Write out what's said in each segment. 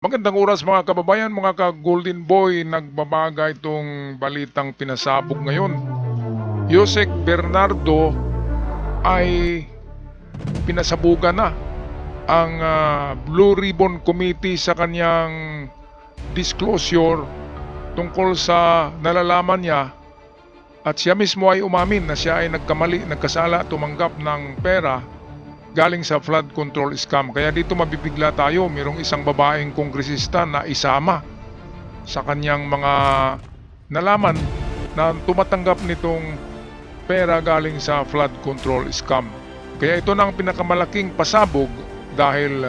Magandang oras mga kababayan, mga ka-Golden Boy, nagbabaga itong balitang pinasabog ngayon. Yosek Bernardo ay pinasabugan na ang Blue Ribbon Committee sa kanyang disclosure tungkol sa nalalaman niya at siya mismo ay umamin na siya ay nagkamali, nagkasala, tumanggap ng pera galing sa flood control scam. Kaya dito mabibigla tayo, mayroong isang babaeng kongresista na isama sa kanyang mga nalaman na tumatanggap nitong pera galing sa flood control scam. Kaya ito na ang pinakamalaking pasabog dahil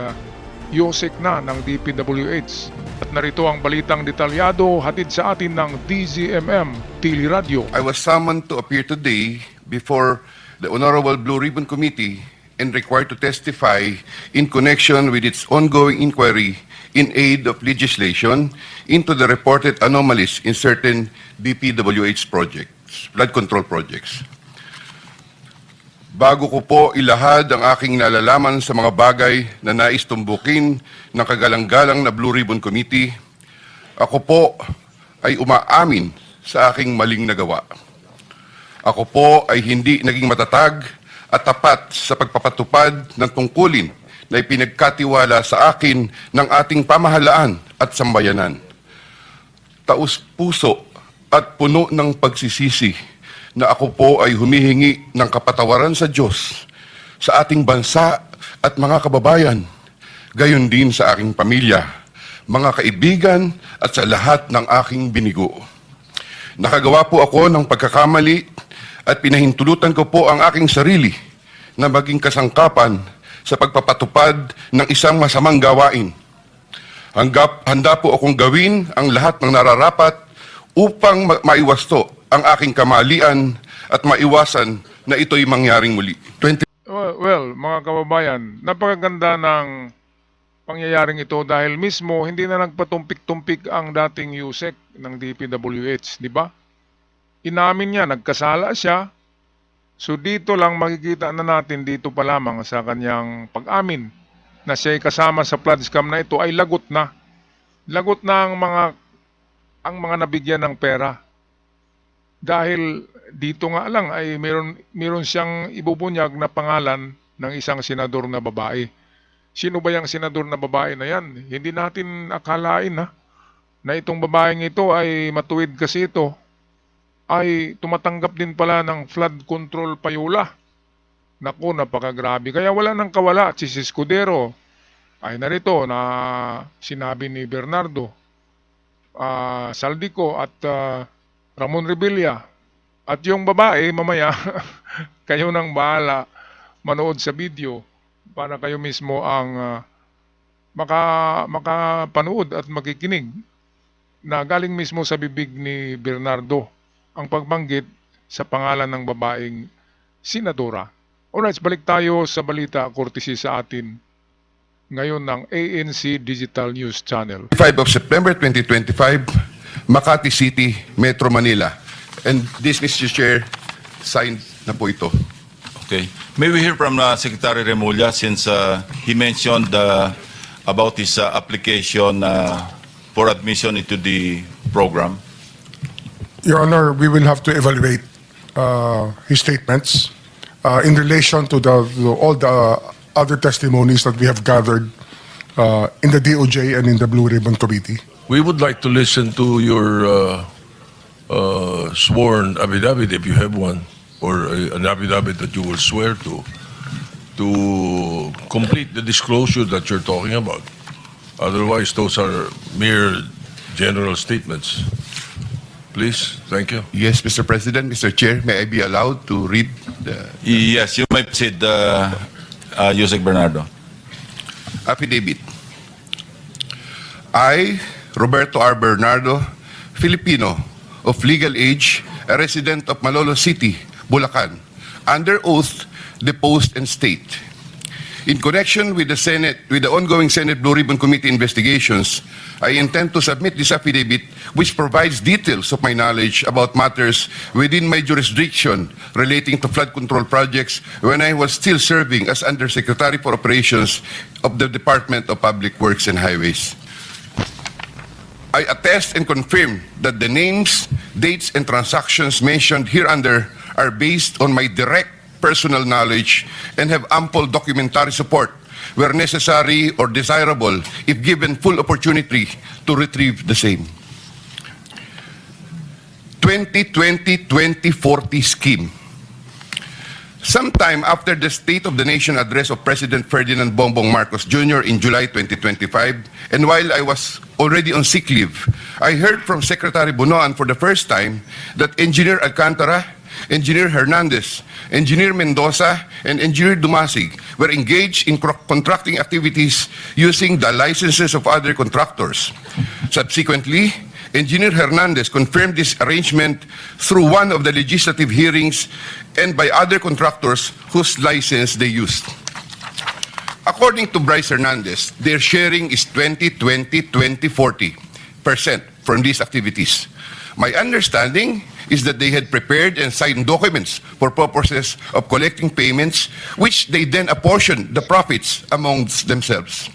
yosek na ng DPWH. At narito ang balitang detalyado hatid sa atin ng DZMM Tili Radio. I was summoned to appear today before the Honorable Blue Ribbon Committee and required to testify in connection with its ongoing inquiry in aid of legislation into the reported anomalies in certain DPWH projects, flood control projects. Bago ko po ilahad ang aking nalalaman sa mga bagay na nais tumbukin ng kagalang-galang na Blue Ribbon Committee, ako po ay umaamin sa aking maling nagawa. Ako po ay hindi naging matatag at tapat sa pagpapatupad ng tungkulin na ipinagkatiwala sa akin ng ating pamahalaan at sambayanan. Taus-puso at puno ng pagsisisi na ako po ay humihingi ng kapatawaran sa Diyos, sa ating bansa at mga kababayan, gayon din sa aking pamilya, mga kaibigan at sa lahat ng aking binigo. Nakagawa po ako ng pagkakamali at pinahintulutan ko po ang aking sarili na maging kasangkapan sa pagpapatupad ng isang masamang gawain. Handa po akong gawin ang lahat ng nararapat upang maiwasto ang aking kamalian at maiwasan na ito'y mangyaring muli. Well, mga kababayan, napakaganda ng pangyayaring ito dahil mismo hindi na nagpatumpik-tumpik ang dating yusek ng DPWH, di ba? Inamin niya, nagkasala siya. So dito lang makikita na natin dito pa lamang sa kanyang pag-amin na siya ay kasama sa flood scam na ito ay lagot na. Lagot na ang mga nabigyan ng pera. Dahil dito nga lang ay meron siyang ibubunyag na pangalan ng isang senador na babae. Sino ba yung senador na babae na yan? Hindi natin akalain na itong babaeng ito ay matuwid kasi ito ay tumatanggap din pala ng flood control payula. Naku, napakagrabe. Kaya wala nang kawala. Si Escudero ay narito na sinabi ni Bernardo, Saldico at Ramon Revilla. At yung babae, mamaya, kayo nang bahala manood sa video para kayo mismo ang makapanood at makikinig na galing mismo sa bibig ni Bernardo ang pagbanggit sa pangalan ng babaeng senadora. Alright, balik tayo sa balita courtesy sa atin ngayon ng ANC Digital News Channel. 5 of September 2025, Makati City, Metro Manila. And this, Mr. Chair, signed na po ito. Okay. May we hear from Secretary Remulla since he mentioned about his application for admission into the program? Your Honor, we will have to evaluate his statements in relation to all the other testimonies that we have gathered in the DOJ and in the Blue Ribbon Committee. We would like to listen to your sworn affidavit, if you have one, or an affidavit that you will swear to complete the disclosure that you're talking about. Otherwise, those are mere general statements. Please, thank you. Yes, Mr. President, Mr. Chair, may I be allowed to read the Yes, you may proceed, Yusek Bernardo. affidavit? I, Roberto R. Bernardo, Filipino, of legal age, a resident of Malolo City, Bulacan, under oath, deposed and state. In connection with the ongoing Senate Blue Ribbon Committee investigations, I intend to submit this affidavit which provides details of my knowledge about matters within my jurisdiction relating to flood control projects when I was still serving as Undersecretary for Operations of the Department of Public Works and Highways. I attest and confirm that the names, dates, and transactions mentioned hereunder are based on my direct personal knowledge and have ample documentary support where necessary or desirable if given full opportunity to retrieve the same. 2020-2040 scheme. Sometime after the State of the Nation address of President Ferdinand Bongbong Marcos Jr. in July 2025, and while I was already on sick leave, I heard from Secretary Bunoan for the first time that Engineer Alcantara, Engineer Hernandez, Engineer Mendoza, and Engineer Dumasig were engaged in contracting activities using the licenses of other contractors. Subsequently, Engineer Hernandez confirmed this arrangement through one of the legislative hearings and by other contractors whose license they used. According to Bryce Hernandez, their sharing is 20-20-20-40% from these activities. My understanding is that they had prepared and signed documents for purposes of collecting payments, which they then apportioned the profits amongst themselves.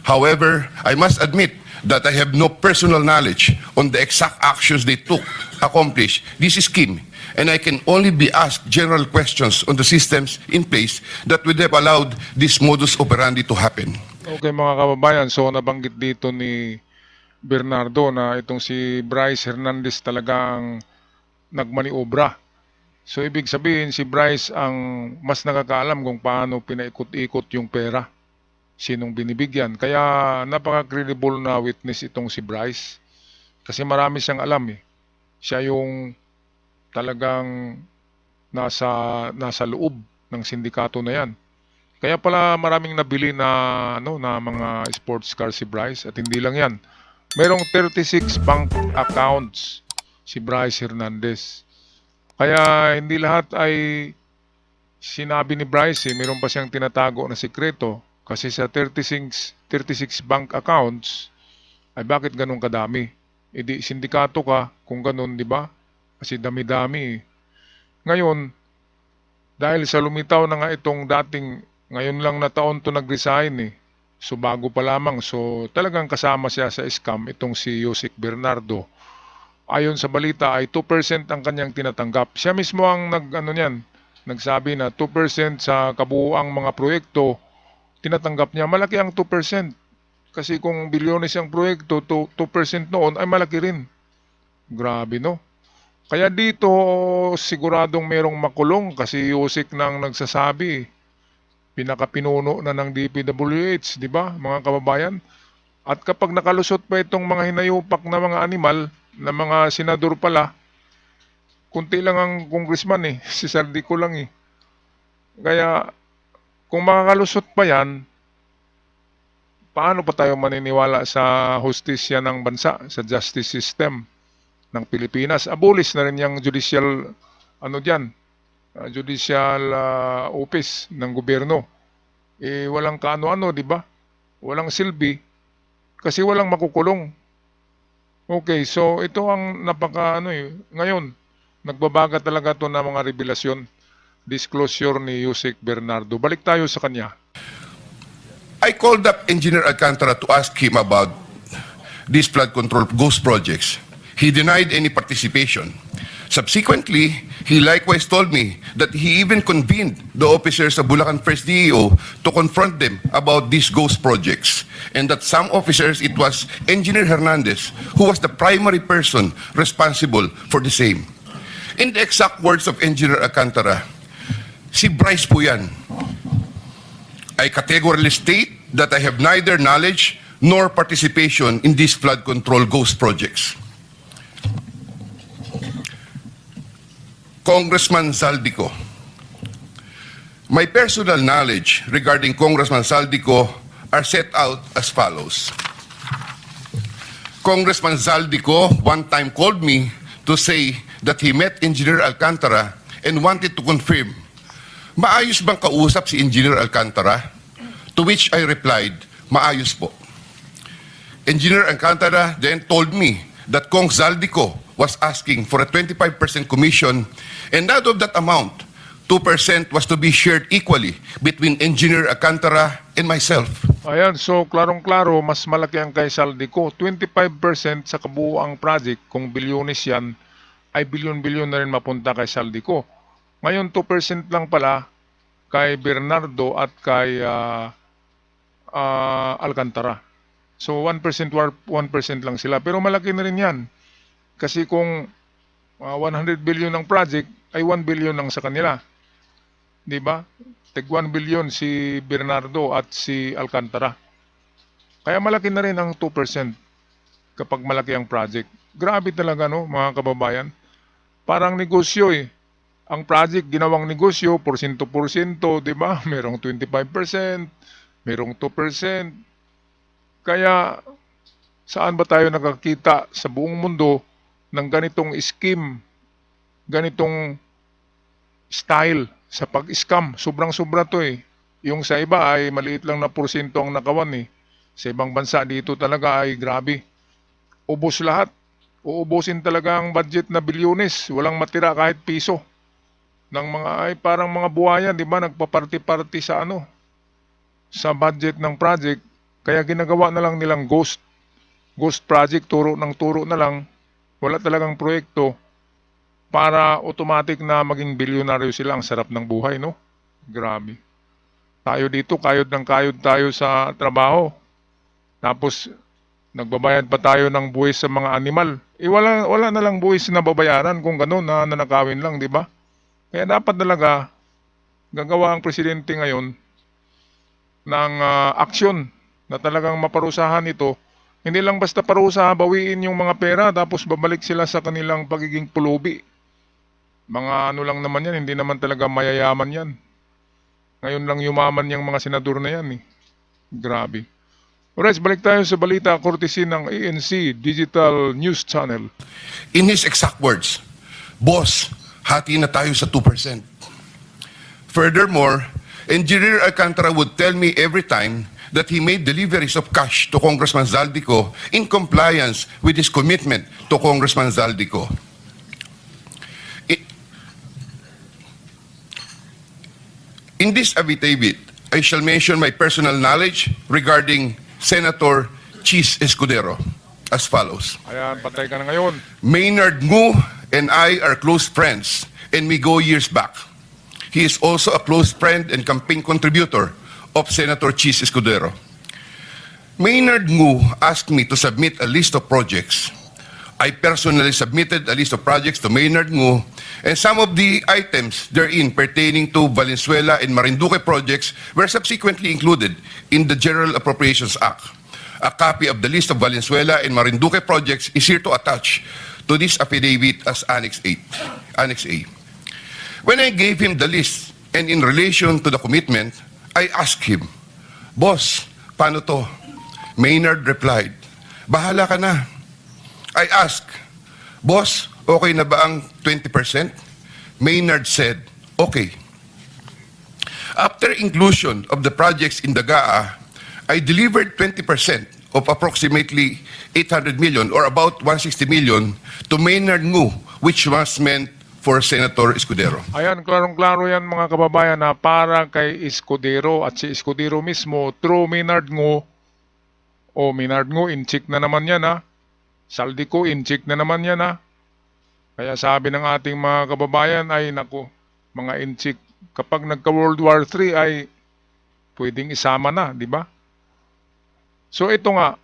However, I must admit that I have no personal knowledge on the exact actions they took to accomplish this scheme, and I can only be asked general questions on the systems in place that would have allowed this modus operandi to happen. Okay mga kababayan, so nabanggit dito ni Bernardo na itong si Bryce Hernandez talagang nagmaniobra. So ibig sabihin si Bryce ang mas nakakaalam kung paano pinaikot-ikot yung pera, sinong binibigyan. Kaya napaka-credible na witness itong si Bryce. Kasi marami siyang alam eh. Siya yung talagang nasa loob ng sindikato na yan. Kaya pala maraming nabili na mga sports car si Bryce, at hindi lang yan. Merong 36 bank accounts si Bryce Hernandez. Kaya hindi lahat ay sinabi ni Bryce eh. Meron pa siyang tinatago na sikreto. Kasi sa 36 bank accounts, ay bakit ganun kadami? E di sindikato ka kung ganun, di ba? Kasi dami-dami. Ngayon, dahil sa lumitaw na nga itong dating, ngayon lang na taon to nag-resign eh. So bago pa lamang, so talagang kasama siya sa scam itong si Yusek Bernardo. Ayon sa balita ay 2% ang kanyang tinatanggap. Siya mismo ang nagsabi na 2% sa kabuuang mga proyekto tinatanggap niya. Malaki ang 2%. Kasi kung bilyones ang proyekto, 2% noon ay malaki rin. Grabe no? Kaya dito siguradong merong makulong kasi Yusek nang nagsasabi. Pinakapinuno na ng DPWH, di ba mga kababayan? At kapag nakalusot pa itong mga hinayupak na mga animal, na mga senador pala, kunti lang ang congressman eh, si Saldico lang eh. Kaya kung makakalusot pa yan, paano pa tayo maniniwala sa hustisya ng bansa, sa justice system ng Pilipinas? Abolish na rin yung judicial, judicial office ng gobyerno. Eh, walang kaano-ano, di ba? Walang silbi. Kasi walang makukulong. Okay, so ito ang ngayon, nagbabaga talaga to na mga revelasyon. Disclosure ni Yusek Bernardo. Balik tayo sa kanya. I called up Engineer Alcantara to ask him about these flood control ghost projects. He denied any participation. Subsequently, he likewise told me that he even convened the officers of Bulacan First DEO to confront them about these ghost projects, and that some officers, it was Engineer Hernandez, who was the primary person responsible for the same. In the exact words of Engineer Alcantara, si Bryce po yan. I categorically state that I have neither knowledge nor participation in these flood control ghost projects. Congressman Saldico. My personal knowledge regarding Congressman Saldico are set out as follows. Congressman Saldico one time called me to say that he met Engineer Alcantara and wanted to confirm, maayos bang kausap si Engineer Alcantara? To which I replied, maayos po. Engineer Alcantara then told me that Kong Saldico was asking for a 25% commission, and out of that amount, 2% was to be shared equally between Engineer Alcantara and myself. Ayan, so klarong-klaro, mas malaki ang kay Saldico. 25% sa kabuuang project, kung bilyones yan, ay bilyon-bilyon na rin mapunta kay Saldico. Ngayon, 2% lang pala kay Bernardo at kay Alcantara. So 1% lang sila. Pero malaki na rin yan. Kasi kung 100 billion ang project, ay 1 billion lang sa kanila. Di ba? Tig 1 billion si Bernardo at si Alcantara. Kaya malaki na rin ang 2% kapag malaki ang project. Grabe talaga, no, mga kababayan. Parang negosyo eh. Ang project, ginawang negosyo, porsyento-porsyento, di ba? Merong 25%, merong 2%. Kaya, saan ba tayo nakakita sa buong mundo ng ganitong scheme, ganitong style sa pag-scam? Sobrang-sobra to eh. Yung sa iba ay maliit lang na porsyento ang nakawan eh. Sa ibang bansa dito talaga ay grabe. Ubos lahat. Uubusin talaga ang budget na bilyones. Walang matira kahit piso. Ng mga ay parang mga buhayan, di ba? Nagpa-party-party sa sa budget ng project. Kaya ginagawa na lang nilang ghost project, turo ng turo na lang. Wala talagang proyekto para automatic na maging bilyonaryo sila. Ang sarap ng buhay, no? Grabe. Tayo dito, kayod ng kayod tayo sa trabaho. Tapos, nagbabayad pa tayo ng buwis sa mga animal. Wala na lang buwis na babayaran kung gano'n na nanakawin lang, di ba? Kaya dapat talaga, gagawa ang presidente ngayon ng aksyon na talagang maparusahan ito. Hindi lang basta parusa, bawiin yung mga pera, tapos babalik sila sa kanilang pagiging pulubi. Mga lang naman yan, hindi naman talaga mayayaman yan. Ngayon lang yumaman yung mga senador na yan eh. Grabe. Alright, balik tayo sa balita courtesy ng ANC Digital News Channel. In his exact words, "Boss, hati na tayo sa 2%. Furthermore, Engineer Alcantara would tell me every time that he made deliveries of cash to Congressman Zaldico in compliance with his commitment to Congressman Zaldico. In this affidavit, I shall mention my personal knowledge regarding Senator Chis Escudero as follows. Ayan, patay ka na ngayon. Maynard Ngu and I are close friends, and we go years back. He is also a close friend and campaign contributor of Senator Chis Escudero. Maynard Ngu asked me to submit a list of projects. I personally submitted a list of projects to Maynard Ngu, and some of the items therein pertaining to Valenzuela and Marinduque projects were subsequently included in the General Appropriations Act. A copy of the list of Valenzuela and Marinduque projects is here to attach to this affidavit as Annex A. When I gave him the list and in relation to the commitment, I asked him, "Boss, paano to?" Maynard replied, "Bahala ka na." I asked, "Boss, okay na ba ang 20%? Maynard said, "Okay." After inclusion of the projects in the GAA, I delivered 20% of approximately 800 million or about 160 million to Maynard Ngu, which was meant for Senator Escudero. Ayan, klarong-klaro yan mga kababayan na para kay Escudero at si Escudero mismo through Maynard Ngu. O Maynard Ngu, in-check na naman yan ha. Saldico, in-check na naman yan ha. Kaya sabi ng ating mga kababayan ay naku, mga in-check kapag nagka-World War III ay pwedeng isama na, di ba? So ito nga,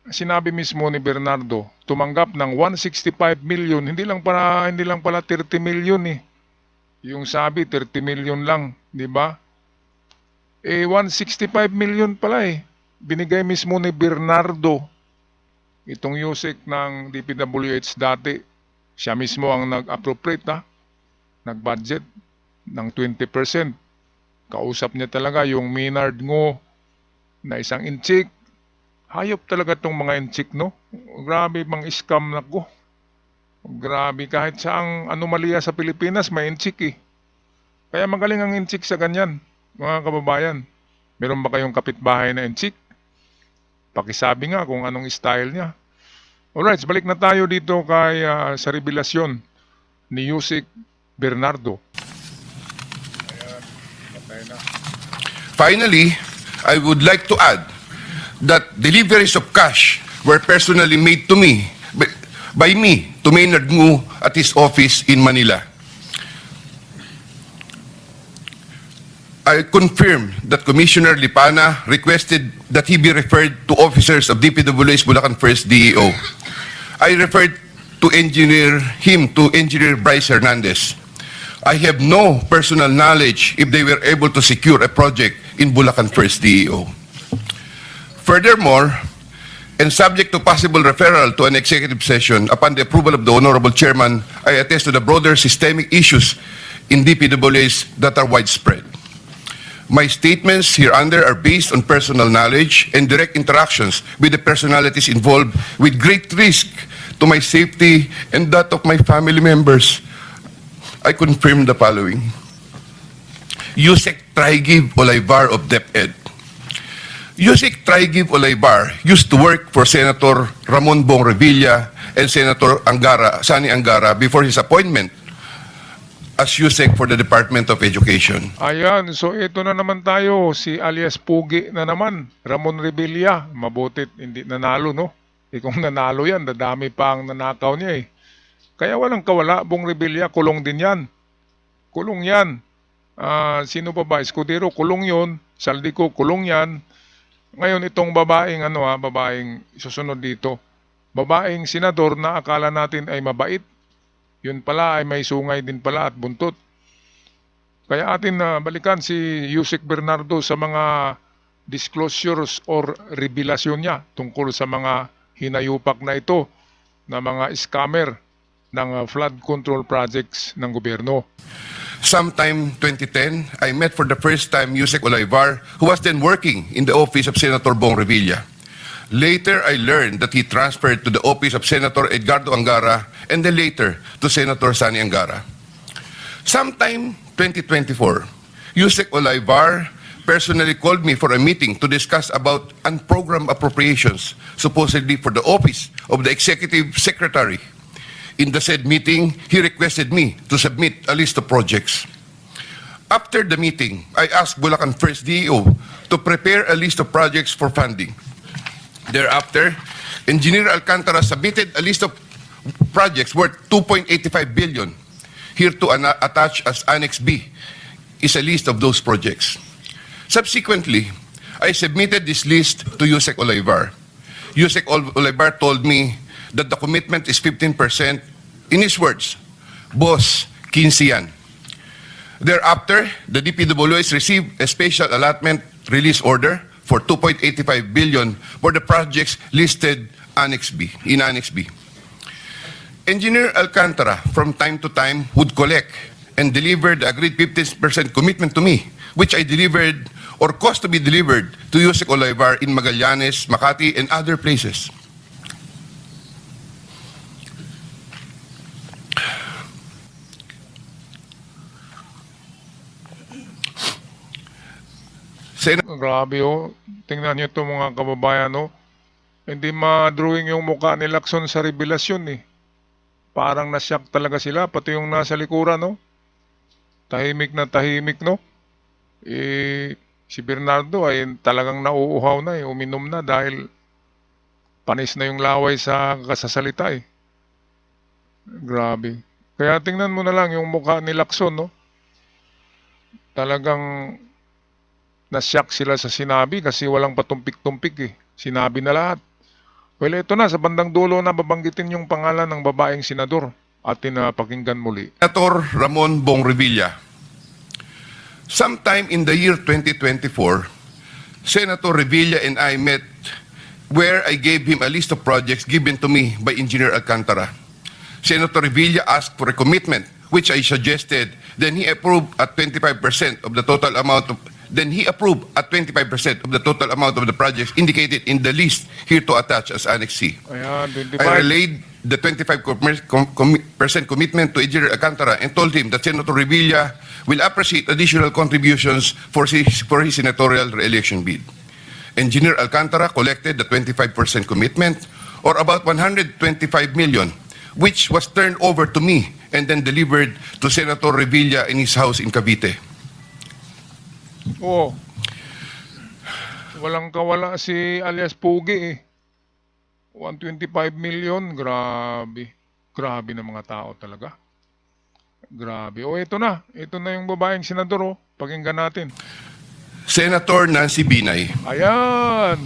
sinabi mismo ni Bernardo, tumanggap ng 165 million, hindi lang pala 30 million eh. Yung sabi 30 million lang, di ba? 165 million pala eh. Binigay mismo ni Bernardo itong USEC ng DPWH dati. Siya mismo ang nag-appropriate nag-budget ng 20%. Kausap niya talaga yung Maynard Ngu na isang inchik. Hayop talaga itong mga inchik, no? Grabe mang scam na ko. Grabe, kahit saang anomalya sa Pilipinas may inchik eh. Kaya magaling ang inchik sa ganyan, mga kababayan. Meron ba kayong kapitbahay na inchik? Pakisabi nga kung anong style niya. Alright, balik na tayo dito kay sa revelasyon ni Yusek Bernardo. Finally, I would like to add that deliveries of cash were personally made to me by me to Maynard Ngu at his office in Manila. I confirm that Commissioner Lipana requested that he be referred to officers of DPWH Bulacan 1st DEO. I referred him to Engineer Bryce Hernandez. I have no personal knowledge if they were able to secure a project in Bulacan 1st DEO. Furthermore, and subject to possible referral to an executive session upon the approval of the Honorable Chairman, I attest to the broader systemic issues in DPWH that are widespread. My statements hereunder are based on personal knowledge and direct interactions with the personalities involved with great risk to my safety and that of my family members. I confirm the following. Yusek Traigib Olaybar of DepEd. Yusek Traigib Olaybar used to work for Senator Ramon Bong Revilla and Senator Sani Angara before his appointment as Yusek for the Department of Education. Ayan, so ito na naman tayo, si alias Pugi na naman, Ramon Revilla. Mabutit, hindi nanalo, no? Kung nanalo yan, dadami pa ang nanakaw niya eh. Kaya walang kawala, Bong Revilla, kulong din yan. Kulong yan. Sino pa ba? Escudero, kulong yon. Saldico, kulong yan. Ngayon itong babaeng, babaeng susunod dito. Babaeng senador na akala natin ay mabait. Yun pala ay may sungay din pala at buntot. Kaya atin balikan si Yusek Bernardo sa mga disclosures or revelasyon niya tungkol sa mga hinayupak na ito na mga scammer ng flood control projects ng gobyerno. Sometime 2010, I met for the first time Yusek Olaybar, who was then working in the office of Senator Bong Revilla. Later, I learned that he transferred to the office of Senator Edgardo Angara and then later to Senator Sani Angara. Sometime 2024, Yusek Olaybar personally called me for a meeting to discuss about unprogrammed appropriations, supposedly for the office of the Executive Secretary. In the said meeting, he requested me to submit a list of projects. After the meeting, I asked Bulacan 1st DEO to prepare a list of projects for funding. Thereafter, Engineer Alcantara submitted a list of projects worth 2.85 billion. Here to attach as Annex B is a list of those projects. Subsequently, I submitted this list to Yusek Olaybar. Yusek Olaybar told me that the commitment is 15%. In his words, Boss, 15 yan. Thereafter, the DPWH received a special allotment release order for 2.85 billion for the projects listed in Annex B. Engineer Alcantara, from time to time, would collect and deliver the agreed 15% commitment to me, which I delivered or caused to be delivered to Yusek Olaybar in Magallanes, Makati, and other places. Grabe oh. Tingnan niyo ito mga kababayan oh. Hindi ma-drawing yung mukha ni Lacson sa revelasyon eh. Parang nasyak talaga sila, pati yung nasa likuran no. Tahimik na tahimik no. Si Bernardo ay talagang nauuhaw na eh, uminom na dahil panis na yung laway sa kasasalita eh. Grabe. Kaya tingnan mo na lang yung mukha ni Lacson no. Talagang nasyak sila sa sinabi kasi walang patumpik-tumpik eh. Sinabi na lahat. Well, ito na, sa bandang dulo na babanggitin yung pangalan ng babaeng senador. Atin na pakinggan muli. Senator Ramon Bong Revilla. Sometime in the year 2024, Senator Revilla and I met where I gave him a list of projects given to me by Engineer Alcantara. Senator Revilla asked for a commitment, which I suggested. Then he approved at 25% of the total amount of the projects indicated in the list here to attach as Annex C. Ayan, 25. I relayed the 25% commitment to Engineer Alcantara and told him that Senator Revilla will appreciate additional contributions for his senatorial re-election bid. Engineer Alcantara collected the 25% commitment, or about 125 million, which was turned over to me and then delivered to Senator Revilla in his house in Cavite. Oo. Walang kawala si alias Pugi eh. 125 million, grabe. Grabe na mga tao talaga. Grabe. O ito na yung babaeng senador oh. Pakinggan natin. Senator Nancy Binay. Ayan.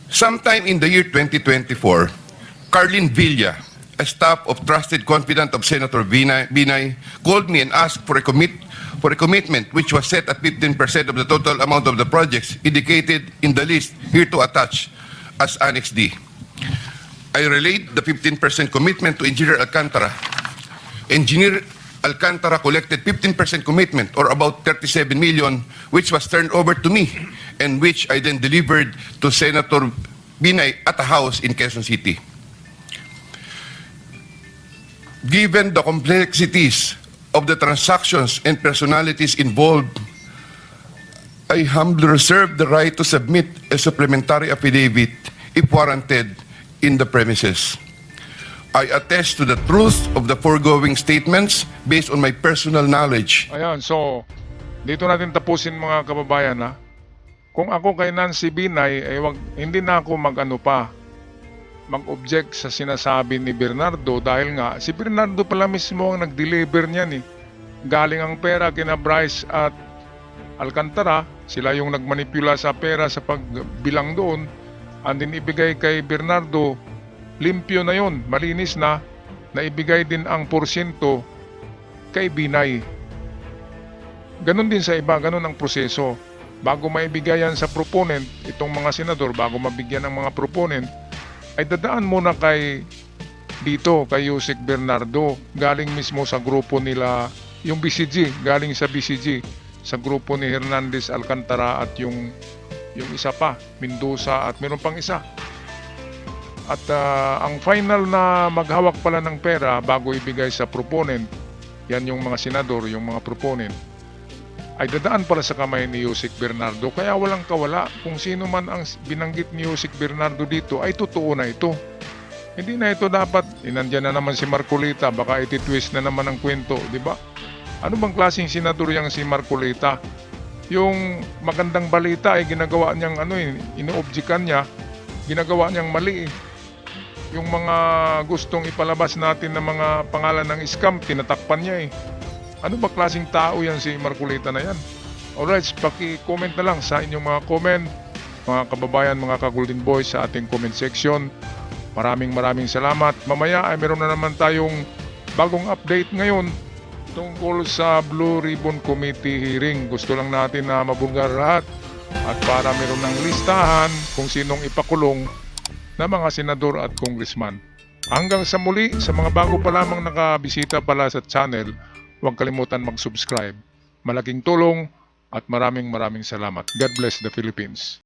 Sometime in the year 2024, Carlin Villa, a staff of trusted confidant of Senator Binay, called me and asked for a commitment which was set at 15% of the total amount of the projects indicated in the list here to attach as Annex D. I relayed the 15% commitment to Engineer Alcantara. Engineer Alcantara collected 15% commitment or about 37 million, which was turned over to me and which I then delivered to Senator Binay at a house in Quezon City. Given the complexities of the transactions and personalities involved, I humbly reserve the right to submit a supplementary affidavit if warranted in the premises. I attest to the truth of the foregoing statements based on my personal knowledge. Ayan, so dito natin tapusin mga kababayan ha. Kung ako kay Nancy Binay, hindi na ako mag-object sa sinasabi ni Bernardo dahil nga si Bernardo pala mismo ang nag-deliver niyan eh. Galing ang pera kina Bryce at Alcantara, sila yung nagmanipula sa pera sa pagbilang doon, and then ibigay kay Bernardo, limpyo na yon, malinis na ibigay din ang porsyento kay Binay. Ganon din sa iba, ganon ang proseso. Bago maibigay yan sa proponent, itong mga senador, bago mabigyan ng mga proponent, ay dadaan muna kay Yusek Bernardo, galing mismo sa grupo nila, yung BCG, galing sa BCG, sa grupo ni Hernandez Alcantara at yung isa pa, Mendoza at meron pang isa. At ang final na maghawak pala ng pera bago ibigay sa proponent, yan yung mga senador, yung mga proponent, ay dadaan pala sa kamay ni Yusek Bernardo. Kaya walang kawala kung sino man ang binanggit ni Yusek Bernardo dito ay totoo na ito. Hindi na ito dapat, nandyan na naman si Marcolita, baka ititwist na naman ang kwento, di ba? Ano bang klaseng senador yang si Marcolita? Yung magandang balita ay ginagawa niyang inoobjikan niya, ginagawa niyang mali eh. Yung mga gustong ipalabas natin na mga pangalan ng scam, tinatakpan niya eh. Ano ba klaseng tao yan si Marcolita na yan? Alright, paki-comment na lang sa inyong mga comment, mga kababayan, mga ka-Golden Boys sa ating comment section. Maraming salamat. Mamaya ay meron na naman tayong bagong update ngayon tungkol sa Blue Ribbon Committee hearing. Gusto lang natin na mabunggar lahat at para meron ng listahan kung sinong ipakulong na mga senador at congressman. Hanggang sa muli, sa mga bago pa lamang nakabisita pala sa channel, huwag kalimutan mag-subscribe. Malaking tulong at maraming salamat. God bless the Philippines.